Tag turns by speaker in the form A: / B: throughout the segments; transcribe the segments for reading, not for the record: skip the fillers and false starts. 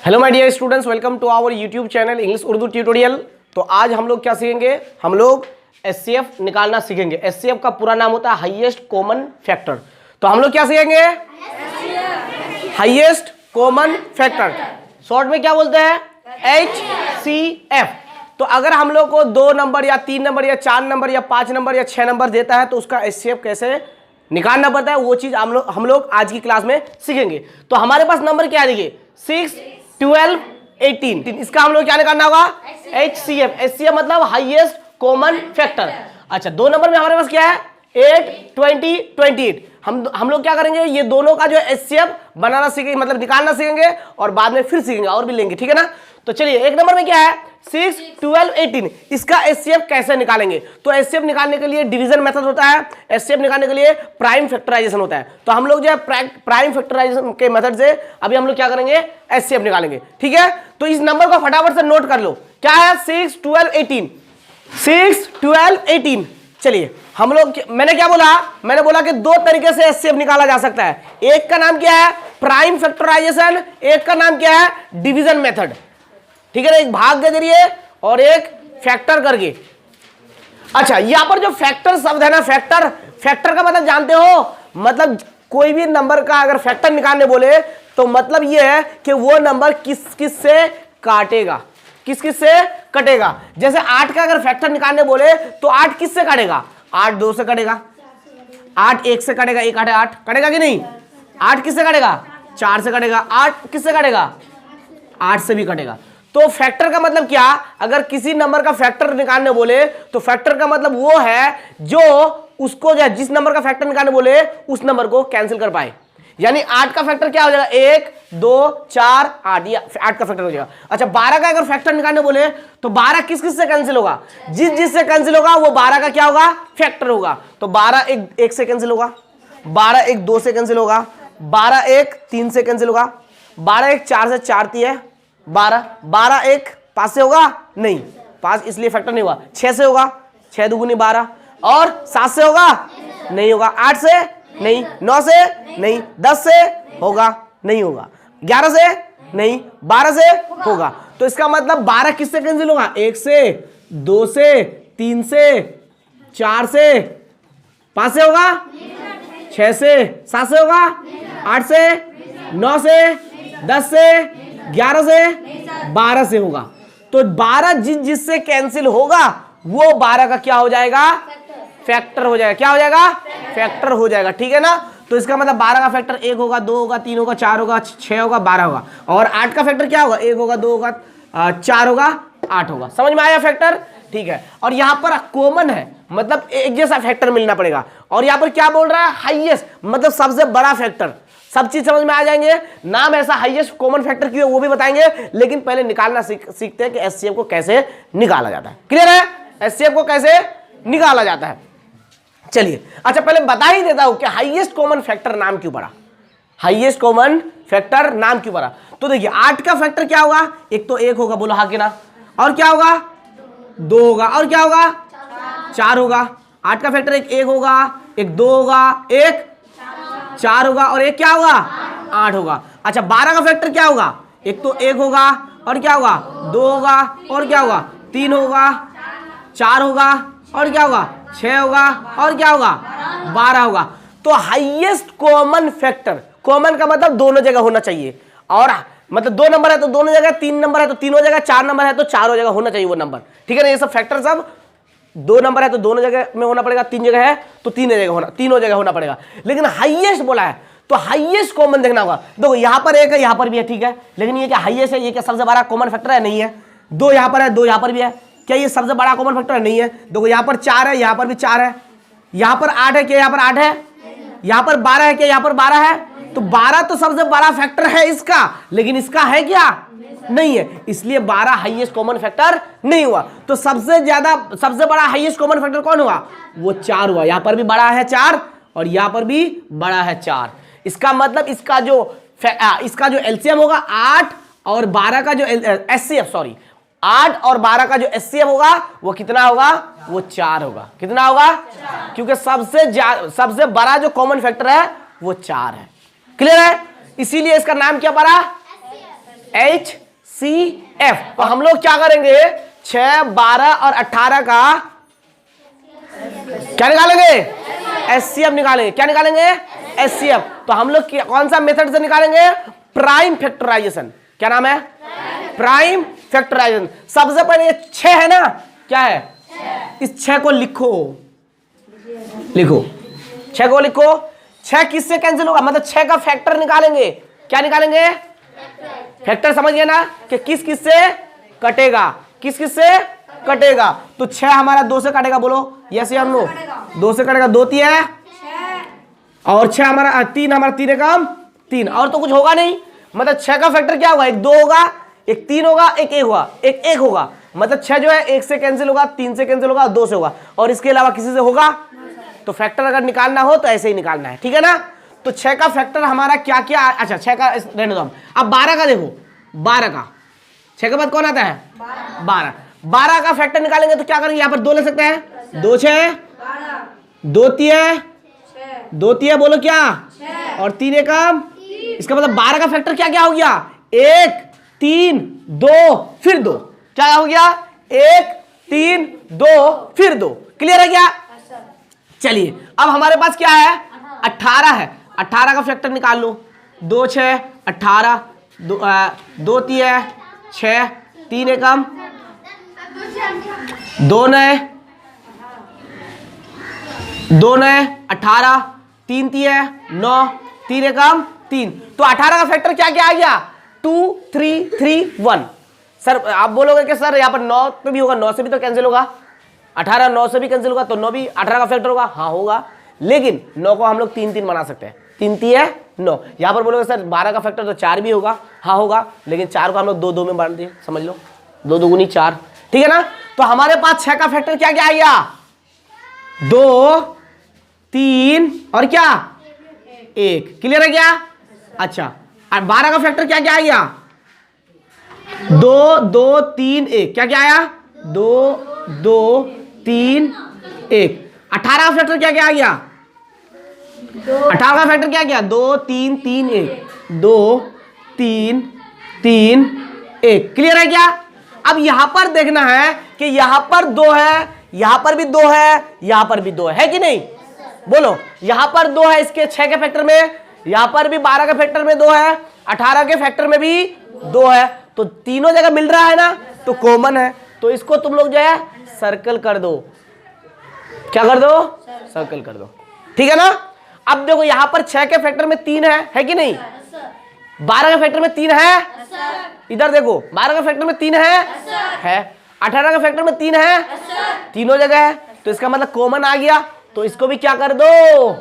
A: Hello my dear students, welcome to our YouTube channel English Urdu tutorial. तो आज हम लोग क्या सीखेंगे? हम लोग एचसीएफ निकालना सीखेंगे। एचसीएफ का पूरा नाम होता है हाईएस्ट कॉमन फैक्टर। तो हम लोग क्या सीखेंगे? हाईएस्ट कॉमन फैक्टर, शॉर्ट में क्या बोलते हैं? एचसीएफ। तो अगर हम लोग को 2 नंबर या 3 नंबर या 4 नंबर या 5 नंबर या 6 नंबर देता है तो उसका एचसीएफ कैसे निकालना पड़ता है, वो चीज हम लोग आज की क्लास में सीखेंगे। तो हमारे पास नंबर क्या है? देखिए 6, 12, 18। इसका हम लोग क्या निकालना होगा? एचसीएफ। एचसीएफ मतलब हाईएस्ट कॉमन फैक्टर। अच्छा, 2 नंबर में हमारे पास क्या है? 8, 20, 28। हम लोग क्या करेंगे? ये दोनों का जो एचसीएफ बनाना सीखेंगे, मतलब निकालना सीखेंगे और बाद में फिर सीखेंगे और भी लेंगे, ठीक है ना? तो चलिए, 1 नंबर में क्या है? 6, 12, 18। इसका एचसीएफ कैसे निकालेंगे? तो एचसीएफ निकालने के लिए डिवीजन मेथड होता है, एचसीएफ निकालने के लिए प्राइम फैक्टराइजेशन होता है। तो हम लोग जो है प्राइम फैक्टराइजेशन के मेथड से अभी हम लोग क्या करेंगे? एचसीएफ निकालेंगे, ठीक है? तो इस नंबर को फटाफट से नोट कर लो। क्या है? 6, 12, 18। 6, 12, 18। चलिए, हम लोग, मैंने क्या बोला? मैंने बोला कि 2 तरीके से एचसीएफ निकाला जा सकता है। एक का नाम क्या है? Prime factorization. एक का नाम क्या है? डिवीजन मेथड, ठीक है ना? एक भाग के जरिए और एक फैक्टर करके। अच्छा, यहां पर जो फैक्टर शब्द है ना, फैक्टर का मतलब जानते हो? मतलब कोई भी नंबर का अगर फैक्टर निकालने बोले तो मतलब ये है कि वो नंबर किस किस से काटेगा, किस किस से कटेगा। जैसे 8 का अगर फैक्टर निकालने बोले तो 8 किस से काटेगा? 8 2 से कटेगा, 8 1 से कटेगा, 1 8 8 कटेगा कि नहीं? 8 किस से कटेगा? 4 से कटेगा। 8 किस से कटेगा? 8 से भी कटेगा। तो फैक्टर का मतलब क्या? अगर किसी नंबर का फैक्टर निकालने बोले तो फैक्टर का मतलब वो है जो उसको, जिस नंबर का फैक्टर निकालने बोले उस नंबर को कैंसिल कर पाए। यानी 8 का फैक्टर क्या हो जाएगा? 1 2 4 8, ये 8 का फैक्टर हो जाएगा। अच्छा, 12 का अगर फैक्टर निकालने बोले तो 12 किस किस से कैंसिल होगा? जिस से कैंसिल होगा वो 12 का क्या होगा? फैक्टर होगा। तो 12 1 से कैंसिल होगा, 12 1 2 से कैंसिल होगा, 12 1 3 से कैंसिल होगा, 12 1 4 से 4 3 12, 12 1 5 से होगा? नहीं, 5 इसलिए फैक्टर नहीं हुआ। 6 से होगा, 6 दूनी 12, और 7 से होगा? नहीं होगा। 8 से नहीं, 9 से नहीं, 10 से होगा? नहीं होगा। 11 से नहीं, 12 से होगा। तो इसका मतलब 12 किससे कैंसिल होगा? 1 से, 2 से, 3 से, 4 से, 5 से होगा? 6 से, 7 से होगा? 8 से, 9 से, 10 से, 11 से, 12 से होगा। तो 12 जिससे कैंसिल होगा वो 12 का क्या हो जाएगा? फैक्टर हो जाएगा। क्या हो जाएगा? फैक्टर हो जाएगा, ठीक है ना? तो इसका मतलब 12 का फैक्टर 1 होगा, 2 होगा, 3 होगा, 4 होगा, 6 होगा, 12 होगा। और 8 का फैक्टर क्या होगा? 1 होगा, 2 होगा, 4 होगा, 8 होगा। समझ में आया फैक्टर? ठीक है। और यहां पर कॉमन है, मतलब एक जैसा फैक्टर मिलना पड़ेगा। और यहां पर क्या बोल रहा है? हाईएस्ट, मतलब सबसे बड़ा फैक्टर। सब चीज समझ में आ जाएंगे। नाम ऐसा हाईएस्ट कॉमन फैक्टर क्यों है वो भी बताएंगे, लेकिन पहले निकालना सीखते हैं कि एचसीएफ को कैसे निकाला जाता है। क्लियर है? एचसीएफ को कैसे निकाला जाता है। चलिए, अच्छा पहले बता ही देता हूं कि हाईएस्ट कॉमन फैक्टर नाम क्यों पड़ा। हाईएस्ट कॉमन फैक्टर नाम क्यों पड़ा? तो देखिए, 8 का फैक्टर क्या होगा? एक तो 1 होगा, बोलो हाँ कि ना? और क्या होगा? 2 होगा, और क्या होगा? 4 होगा। 8 का फैक्टर एक होगा, एक 2 होगा, एक 4 होगा, और एक क्या होगा? 8 होगा। अच्छा, 12 का फैक्टर क्या होगा? एक तो 1 होगा, और क्या होगा? 2 होगा, और क्या होगा? 3 होगा, 4 होगा, और क्या होगा? 6 होगा, और क्या होगा? 12 होगा। तो हाईएस्ट कॉमन फैक्टर, कॉमन का मतलब दोनों जगह होना चाहिए। और मतलब 2 नंबर है तो दोनों जगह, 3 नंबर है तो तीनों जगह, 4 नंबर है तो चारों जगह होना चाहिए वो नंबर, ठीक है ना? ये सब फैक्टर सब 2 नंबर है तो दोनों जगह में होना पड़ेगा, 3 जगह है तो तीनों जगह होना पड़ेगा। लेकिन हाईएस्ट बोला है तो हाईएस्ट कॉमन देखना होगा। देखो, यहां पर 1 है, यहां पर भी है, ठीक है? लेकिन ये क्या हाईएस्ट है? ये क्या सबसे बड़ा कॉमन फैक्टर है? नहीं है। 2 यहां पर है, 2 यहां पर भी है, क्या ये सबसे बड़ा कॉमन फैक्टर है? नहीं है। देखो, यहां पर 4 है, यहां पर भी 4 है, यहां पर 8 है, क्या यहां पर 8 है? यहां पर 12 है, क्या यहां पर 12 है? तो 12 तो सबसे बड़ा फैक्टर है इसका, लेकिन इसका है क्या? नहीं है। इसलिए 12 हाईएस्ट कॉमन फैक्टर नहीं हुआ। तो सबसे बड़ा हाईएस्ट कॉमन फैक्टर कौन हुआ? वो 4 हुआ। यहां पर भी बड़ा है 4 और यहां पर भी बड़ा है 4। इसका मतलब इसका जो एलसीएम होगा 8 और 12 का जो एचसीएफ, सॉरी, 8 और 12 का जो एचसीएफ होगा वो कितना होगा? वो 4 होगा। कितना होगा? क्योंकि सबसे बड़ा जो कॉमन फैक्टर है वो 4 है। क्लियर है? इसीलिए इसका नाम क्या पड़ा? HCF। तो हम लोग क्या करेंगे, 6, 12 और 18 का क्या निकालेंगे, HCF निकालेंगे। क्या निकालेंगे, HCF। तो हम लोग कौन सा मेथड से निकालेंगे, प्राइम फैक्टराइजेशन। क्या नाम है, प्राइम फैक्टराइजेशन। सबसे पहले ये 6 है ना, क्या है, इस 6 को लिखो, लिखो 6 को लिखो। 6 किससे कैंसिल होगा, मतलब 6 का फैक्टर निकालेंगे। क्या निकालेंगे, फैक्टर। समझ गए ना कि किस किस से कटेगा, किस किस से कटेगा। तो 6 हमारा 2 से कटेगा, बोलो यस या नो, 2 से कटेगा, 2 3 है और 6 हमारा 3, हमारा 3 कम 3, और तो कुछ होगा नहीं। मतलब 6 का फैक्टर क्या होगा, एक 2 होगा, एक 3 होगा, एक 1 होगा, एक 1 होगा। मतलब 6 जो है 1 से कैंसिल होगा, 3 से कैंसिल होगा, 2 से होगा, और इसके अलावा किसी से होगा। तो फैक्टर अगर निकालना हो तो ऐसे ही निकालना है, ठीक है ना। तो 6 का फैक्टर हमारा क्या क्या, अच्छा 6 का रहने दो हम। अब 12 का देखो, 12 का 6 के बाद कौन आता है, 12 का फैक्टर निकालेंगे तो क्या करेंगे, यहाँ पर 2 ले सकते हैं, 2 6, 2 3, 2 3 बोलो क्या, और 3 कम। इसका मतलब 12 का फैक्टर क्या क्या हो गया, 1 3 2 फिर 2। क्या हो गया, 1 3 2 फिर 2। क्लियर है क्या। चलिए अब हमारे पास क्या है, 18 है। 18 का फैक्टर निकाल लो, 2 6 18, 2 3 6, 3 कम, 2 9 18, 3 3 9, 3 कम 3। तो 18 का फैक्टर क्या क्या आ गया, 2 3 3 1। सर आप बोलोगे कि सर यहाँ पर 9 पे भी होगा, 9 से भी तो कैंसिल होगा, 18 9 से भी कैंसिल होगा, तो 9 भी 18 का फैक्टर होगा। हाँ होगा, लेकिन 9 को हम लोग 3 3 बना सकते हैं, 3 3 9। यहाँ पर बोलोगे सर 12 का फैक्टर तो 4 भी होगा। हाँ होगा, लेकिन 4 को हम लोग 2 2 में बांट दिए, समझ लो 2 2 4, ठीक है ना। तो हमारे पास 6 का फैक्टर क्या क्या आ गया, 2 3 और क्या 1। क्लियर है क्या। अच्छा और 12 का फैक्टर क्या क्या आ गया, 2 2 3 1। क्या क्या आया, 2 2 3 1। 18 का फैक्टर क्या क्या आ गया, 18 का फैक्टर क्या क्या, 2 3 3 1, 2 3 3 1। क्लियर है क्या। अब यहां पर देखना है कि यहां पर 2 है, यहां पर भी 2 है, यहां पर भी 2 है कि नहीं, बोलो। यहां पर 2 है इसके 6 के फैक्टर में, यहां पर भी 12 के फैक्टर में 2 है, 18 के फैक्टर में भी 2 है। तो तीनों जगह मिल रहा है ना, तो कॉमन है। तो इसको तुम लोग जो है सर्कल कर दो। क्या कर दो, सर्कल कर दो, ठीक है ना। अब देखो यहां पर 6 के फैक्टर में 3 है कि नहीं, 12 के फैक्टर में 3 है, इधर देखो 12 के फैक्टर में 3 है, 18 के फैक्टर में 3 है, तीनों जगह है। तो इसका मतलब कॉमन आ गया, तो इसको भी क्या कर दो,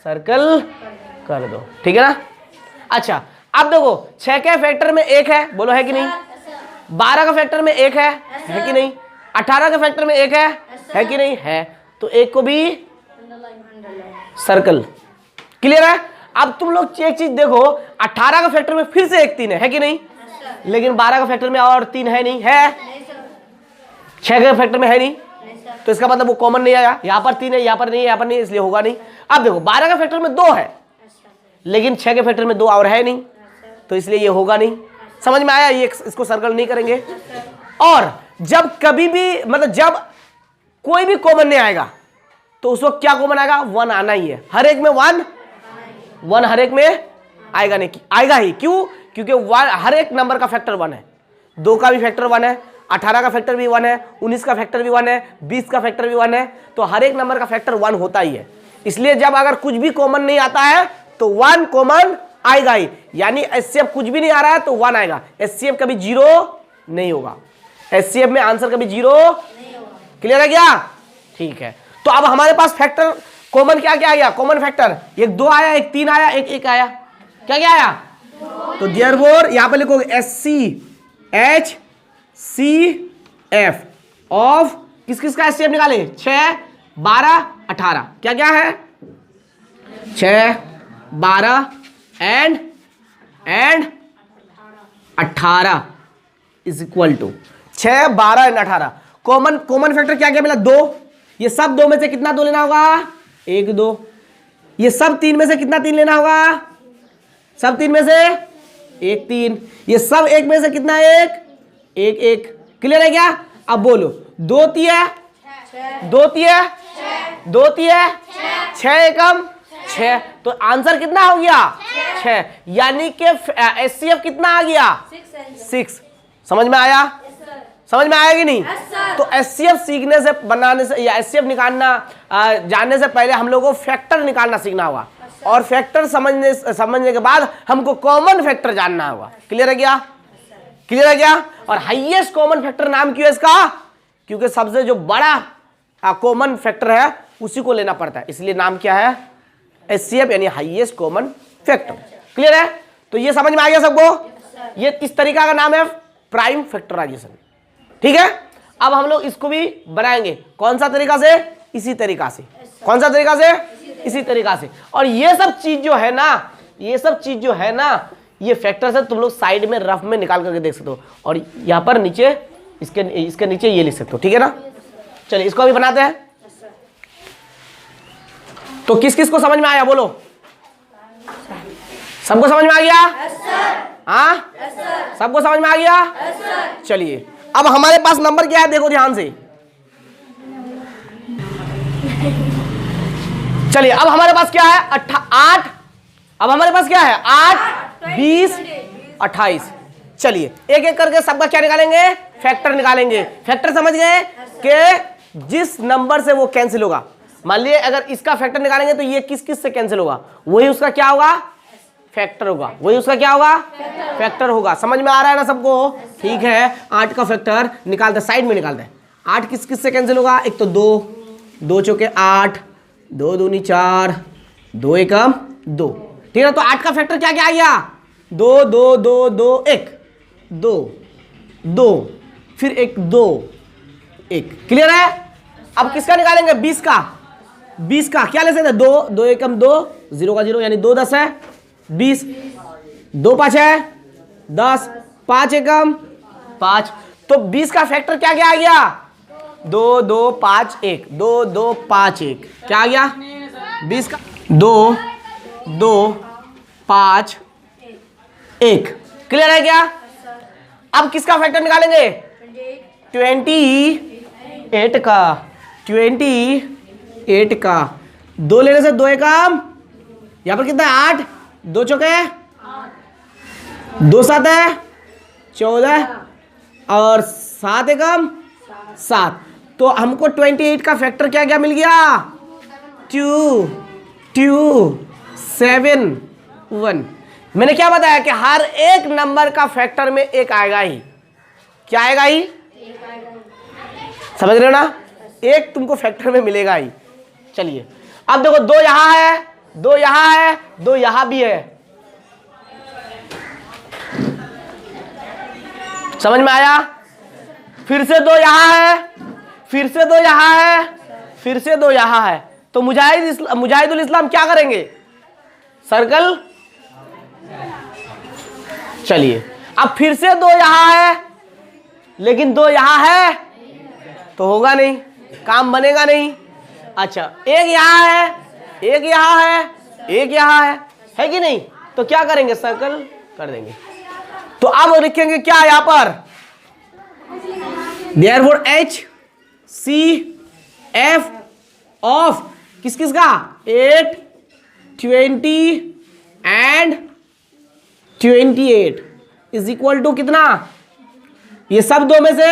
A: सर्कल कर दो, ठीक है ना। अच्छा अब देखो 6 के फैक्टर में 1 है, बोलो है कि नहीं, 12 का फैक्टर में 1 है कि नहीं, 18 के फैक्टर में 1 है कि नहीं है, तो 1 को भी सर्कल। क्लियर है। अब तुम लोग एक चीज देखो, 18 का फैक्टर में फिर से 1 3 है कि नहीं, लेकिन 12 का फैक्टर में और 3 है नहीं, है 6 के फैक्टर में है नहीं, तो इसका मतलब वो कॉमन नहीं आया। यहां पर 3 है, यहां पर नहीं है, यहां पर नहीं, इसलिए होगा नहीं। अब देखो 12 का फैक्टर में 2 है, लेकिन 6 के फैक्टर में 2 और है नहीं, तो इसलिए ये होगा नहीं। समझ में आया, ये इसको सर्कल नहीं करेंगे। और जब कभी भी मतलब जब कोई भी कॉमन नहीं आएगा तो उस वक्त क्या कॉमन आएगा, 1 आना ही है। हर एक में 1 हर एक में आएगा नहीं, आएगा ही। क्यों, क्योंकि हर एक नंबर का फैक्टर 1 है। 2 का भी फैक्टर 1 है, 18 का फैक्टर भी 1 है, 19 का फैक्टर भी 1 है, 20 का फैक्टर भी 1 है। तो हर एक नंबर का फैक्टर 1 होता ही है। इसलिए जब अगर कुछ भी कॉमन नहीं आता है तो 1 कॉमन आएगा ही। यानी एचसीएफ कुछ भी नहीं आ रहा है तो 1 आएगा, एचसीएफ कभी 0 नहीं होगा, एचसीएफ में आंसर कभी 0 नहीं होगा। क्लियर है क्या, ठीक है। तो अब हमारे पास फैक्टर कॉमन क्या क्या आया, कॉमन फैक्टर एक 2 आया, एक 3 आया, एक 1 आया। क्या क्या आया, तो देयरफॉर यहां पे लिखोगे HCF ऑफ किस किस का एचसीएफ निकाले, 6 12 18। क्या क्या है, 6 12 and 18 is equal to 6 12 and 18। Common factor क्या क्या मिला, 2। ये सब 2 में से कितना 2 लेना होगा, 1 2। ये सब 3 में से कितना 3 लेना होगा, सब 3 में से 1 3, ये सब एक में से कितना है? 1 1 1। क्लियर है क्या? अब बोलो 2 3 2 3 2 3 6 एकम 6, तो आंसर कितना हो गया? 6, यानी कि HCF कितना आ गया? 6। समझ में आया? समझ में आया कि नहीं? तो HCF सीखने से, बनाने से या HCF निकालना जानने से पहले हम लोगों को फैक्टर निकालना सीखना होगा, और फैक्टर समझने के बाद हमको कॉमन फैक्टर जानना होगा। क्लियर है क्या? क्लियर है क्या? और हाईएस्ट कॉमन फैक्टर नाम क्यों है इसका? क्योंकि सबसे जो बड़ा कॉमन फैक्टर है उसी को लेना पड़ता है, इसलिए नाम क्या है? HCF यानी हाईएस्ट कॉमन फैक्टर। क्लियर है? तो ये समझ में आ गया सबको? ये किस तरीका का नाम है? Prime factorization. ठीक है, अब हम लोग इसको भी बनाएंगे। कौन सा तरीका से? इसी तरीका से। कौन सा तरीका से? इसी तरीका से। और ये सब चीज जो है ना, ये सब चीज जो है ना, ये फैक्टर से तुम लोग साइड में रफ में निकाल करके देख सकते हो, और यहाँ पर नीचे इसके नीचे ये लिख सकते हो। ठीक है ना? चलिए इसको अभी बनाते हैं। तो किस किस को समझ में आया? बोलो। सबको समझ में आ गया? हाँ, सबको समझ में आ गया? चलिए अब हमारे पास नंबर क्या है? देखो ध्यान से। चलिए अब हमारे पास क्या है? 8। अब हमारे पास क्या है? 8 20 28। चलिए एक एक करके सबका क्या निकालेंगे? फैक्टर निकालेंगे। फैक्टर समझ गए कि जिस नंबर से वो कैंसिल होगा, मान लीजिए अगर इसका फैक्टर निकालेंगे तो ये किस किस से कैंसिल होगा, वही उसका क्या होगा? फैक्टर होगा। वही उसका क्या होगा? फैक्टर होगा। समझ में आ रहा है ना सबको? ठीक है, 8 का फैक्टर निकालते, साइड में निकालते हैं। 8 किस किस से कैंसिल होगा? एक तो 2 चौके 8, 2 दूनी 4, 2 एकम 2। ठीक है, तो 8 का फैक्टर क्या क्या आ गया? 2 2 2 2 1 2 2, फिर 1 2 1। क्लियर है? अब किसका निकालेंगे? 20 का। 20 का क्या ले सकते हैं? 2 2 एकम 2, 0 का 0 यानी 2 10 है 20, 2 5 है 10, 5 एकम 5। तो 20 का फैक्टर क्या क्या आ गया? 2 2 5 1, 2 2 5 1। क्या आ गया? 20 का 2 2 5 1। क्लियर है क्या? अब किसका फैक्टर निकालेंगे? 28 का। 28 का 2 लेने से 2 एकम, यहां पर कितना है? 8, 2 चौके 2 7 है 14, और 7 एकम 7। तो हमको 28 का फैक्टर क्या क्या मिल गया? 2 2 7 1। मैंने क्या बताया कि हर एक नंबर का फैक्टर में एक आएगा ही। क्या आएगा ही? समझ रहे हो ना? एक तुमको फैक्टर में मिलेगा ही। चलिए अब देखो, 2 यहां है, 2 यहां है, 2 यहां भी है। समझ में आया? फिर से 2 यहां है, फिर से 2 यहां है, फिर से 2 यहां है। तो मुजाहिदुल इस्लाम क्या करेंगे? सर्कल। चलिए अब फिर से 2 यहां है, लेकिन 2 यहां है तो होगा नहीं, काम बनेगा नहीं। अच्छा, एक यहां है, एक यहां है, एक यहां है कि नहीं? तो क्या करेंगे? सर्कल कर देंगे। तो अब लिखेंगे क्या यहां पर? देयरफॉर HCF ऑफ किस किस का? 8 20 एंड 28 इज इक्वल टू कितना? ये सब 2 में से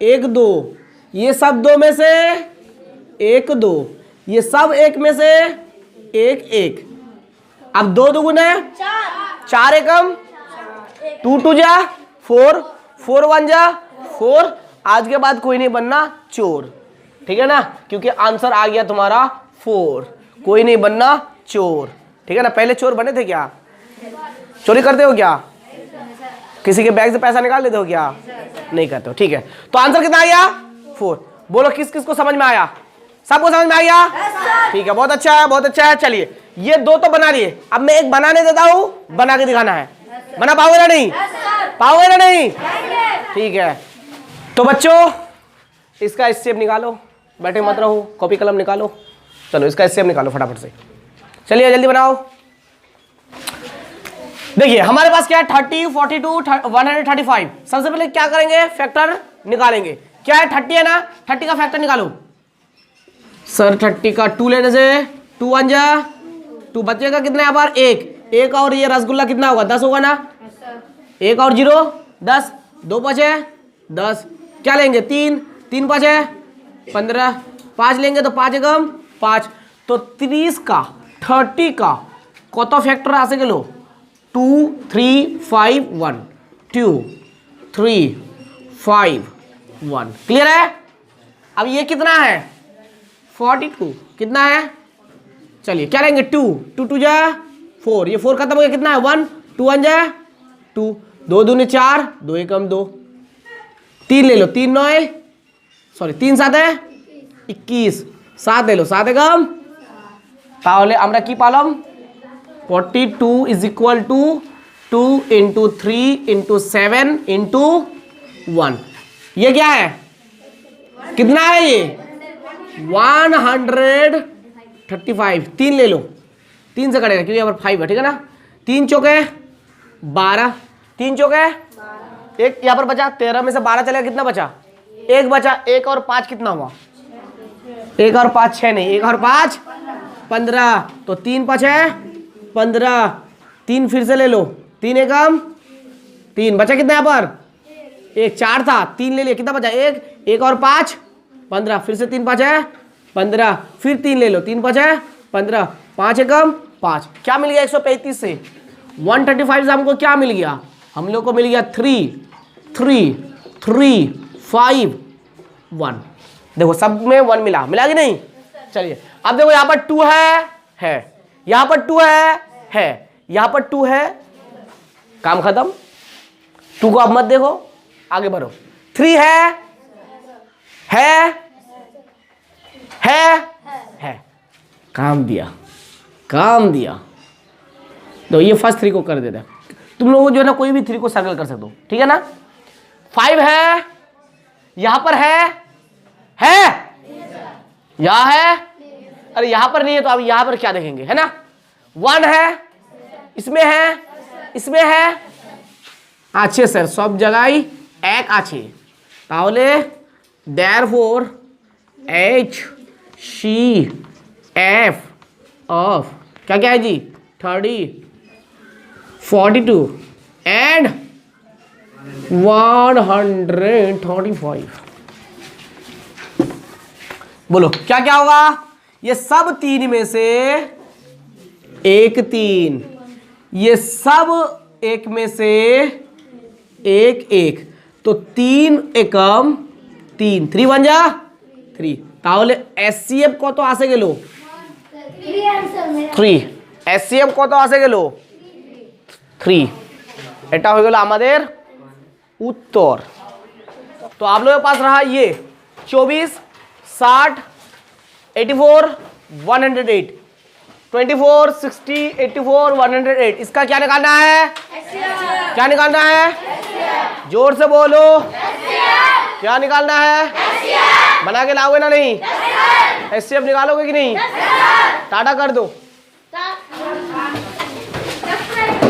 A: 1 2, ये सब 2 में से 1 2, ये सब 1 में से 1 1। अब 2 दुगुने 4 एकम 2 2 जा 4, 4 1 जा 4। आज के बाद कोई नहीं बनना चोर। ठीक है ना? क्योंकि आंसर आ गया तुम्हारा 4। कोई नहीं बनना चोर। ठीक है ना? पहले चोर बने थे क्या? चोरी करते हो क्या? किसी के बैग से पैसा निकाल लेते हो क्या? नहीं करते हो। ठीक है, तो आंसर कितना आ गया? 4। बोलो किस किस को समझ में आया? सबको समझ में आ गया? ठीक है, बहुत अच्छा है, बहुत अच्छा है। चलिए ये 2 तो बना लिए, अब मैं एक बनाने देता हूं, बना के दिखाना है। बना पाओगे ना? नहीं पाओगे ना? नहीं। ठीक है, तो बच्चों इसका HCF निकालो, बैठे मत रहो, कॉपी कलम निकालो। चलो इसका HCF निकालो फटाफट से। चलिए जल्दी बनाओ। देखिए हमारे पास क्या है 30, 42, 135। सबसे पहले क्या करेंगे, फैक्टर निकालेंगे। क्या है 30 है ना, 30 का फैक्टर निकालो। सर 30 का 2 लेने से 2 1 जा 2, बचेगा कितना यहाँ पर 1, 1 और ये रसगुल्ला कितना होगा 10 होगा ना, 1 और 0 10, 2 बचे 10, क्या लेंगे 3, 3 बचे 15, 5 लेंगे तो 5 एकम 5, तो 30 का कत फैक्टर आसे गेलो 2 3 5 1, 2 3 5 1, क्लियर है। अब ये कितना है 42, कितना है, चलिए क्या लेंगे 2 2 2 जा 4, ये 4 खत्म हो गया, कितना है 1, 2 1 जा 2, 2 दूनी 4, 2 एकम 2, 3 ले लो 3 9 सॉरी 3 7 है 21, 7 ले लो 7 एकम, তাহলে আমরা কি পালাম 42 is equal to 2 into 3 into 7 into 1, ये क्या है कितना है ये 135, 3 ले लो, 3 से कटेगा क्योंकि यहाँ पर 5 है, ठीक है ना, 3 चौके 12, 3 चौके 1 यहाँ पर बचा 13 में से 12 चलेगा, कितना बचा 1 बचा, 1 और 5 कितना हुआ 1 और 5 6 नहीं, 1 और 5 15, तो 3 5 है 15, 3 फिर से ले लो 3 एकम 3, बचा कितना यहाँ पर 1 4 था 3 ले लिया, कितना बचा 1, 1 और 5 15, फिर से 3 5 है 15, फिर 3 ले लो 3 5 है 15, 5 एकम 5, क्या मिल गया 135 से 135 से हमको क्या मिल गया, हम लोग को मिल गया 3 3 3 5 1, देखो सब में 1 मिला, मिला कि नहीं। चलिए अब देखो यहाँ पर 2 है यहाँ पर 2 है यहाँ पर 2 है, काम खत्म, 2 को अब मत देखो, आगे बढ़ो, 3 है काम दिया तो ये फर्स्ट 3 को कर देता है, तुम लोगों जो है ना कोई भी 3 को सर्कल कर सकते हो, ठीक है ना। 5 है यहां पर है यहां है, अरे यहां पर नहीं है तो अब यहां पर क्या देखेंगे, है ना 1 है इसमें है अच्छे सर सब जगह ही एक आछे, ताहले therefore HCF of क्या है जी 30 42 and 135, बोलो क्या क्या होगा, ये सब 3 में से एक 3, ये सब 1 में से एक 1, तो 3 एकम 3, 3 1 जा 3, তাহলে HCF কত আসে গেল 3, HCF কত আসে গেল 3, এটা হয়ে গেল আমাদের उत्तर। तो आप लोगों के पास रहा ये 24 60 84 108 24 60 84 108, इसका क्या निकालना है क्या निकालना है जोर से बोलो क्या निकालना है बना के लाओगे ना नहीं HCF निकालोगे कि नहीं टाटा कर दो।